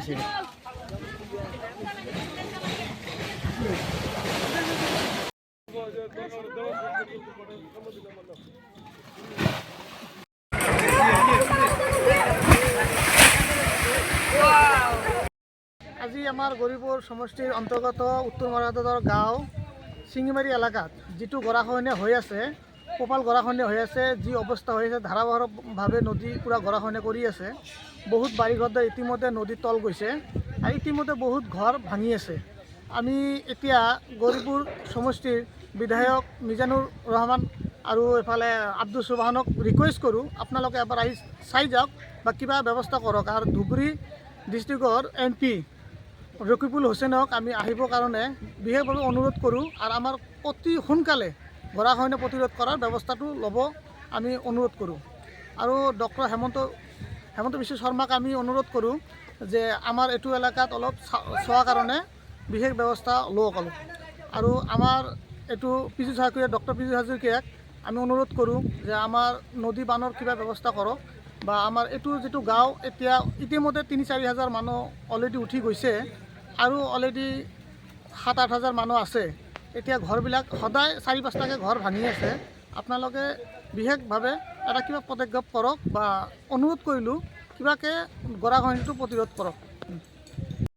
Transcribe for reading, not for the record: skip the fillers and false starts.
দিছে। আজি আমাৰ গৌৰীপুৰ সমষ্টিৰ অন্তৰ্গত উত্তৰ মৰাদৰ গাঁও চিঙিমাৰী এলেকাত যিটো গৰাখহনীয়া হৈ আছে, কপাল গৰাখহনীয়া হৈ আছে, যি অৱস্থা হৈ আছে, ধাৰাবাহিকভাৱে নদী পূৰা গৰাখহনীয়া কৰি আছে। বহুত বাৰীঘৰ ইতিমধ্যে নদীত তল গৈছে আৰু ইতিমধ্যে বহুত ঘৰ ভাঙি আছে। আমি এতিয়া গৌৰীপুৰ সমষ্টিৰ বিধায়ক মিজানুৰ ৰহমান আৰু এইফালে আব্দুল চুবাহানক ৰিকুৱেষ্ট কৰোঁ, আপোনালোকে এবাৰ আহি চাই যাওক বা কিবা ব্যৱস্থা কৰক। আৰু ধুবুৰী ডিষ্ট্ৰিক্টৰ MP ৰকিবুল হুছেইনক আমি আহিবৰ কাৰণে বিশেষভাৱে অনুৰোধ কৰোঁ আৰু আমাৰ অতি সোনকালে গৰাখহনীয়া প্ৰতিৰোধ কৰাৰ ব্যৱস্থাটো ল'ব আমি অনুৰোধ কৰোঁ। আৰু ডক্টৰ হেমন্ত বিশ্ব শৰ্মাক আমি অনুৰোধ কৰোঁ যে আমাৰ এইটো এলেকাত অলপ চোৱাৰ কাৰণে বিশেষ ব্যৱস্থা লওক। আৰু আমাৰ এইটো পীযুষ হাজৰিকা, ডক্টৰ পীযুষ হাজৰিকাক আমি অনুৰোধ কৰোঁ যে আমাৰ নদী বানৰ কিবা ব্যৱস্থা কৰক বা আমাৰ এইটো যিটো গাঁও এতিয়া ইতিমধ্যে ৩-৪ হাজাৰ মানুহ অলৰেডি উঠি গৈছে আৰু অলৰেডি 7-8 হাজাৰ মানুহ আছে। এতিয়া ঘৰবিলাক সদায় 4-5টাকৈ ঘৰ ভাঙি আছে। আপোনালোকে বিশেষভাৱে এটা কিবা পদক্ষেপ কৰক বা অনুৰোধ কৰিলোঁ কিবাকৈ গৰাখহনীয়াটো প্ৰতিৰোধ কৰক।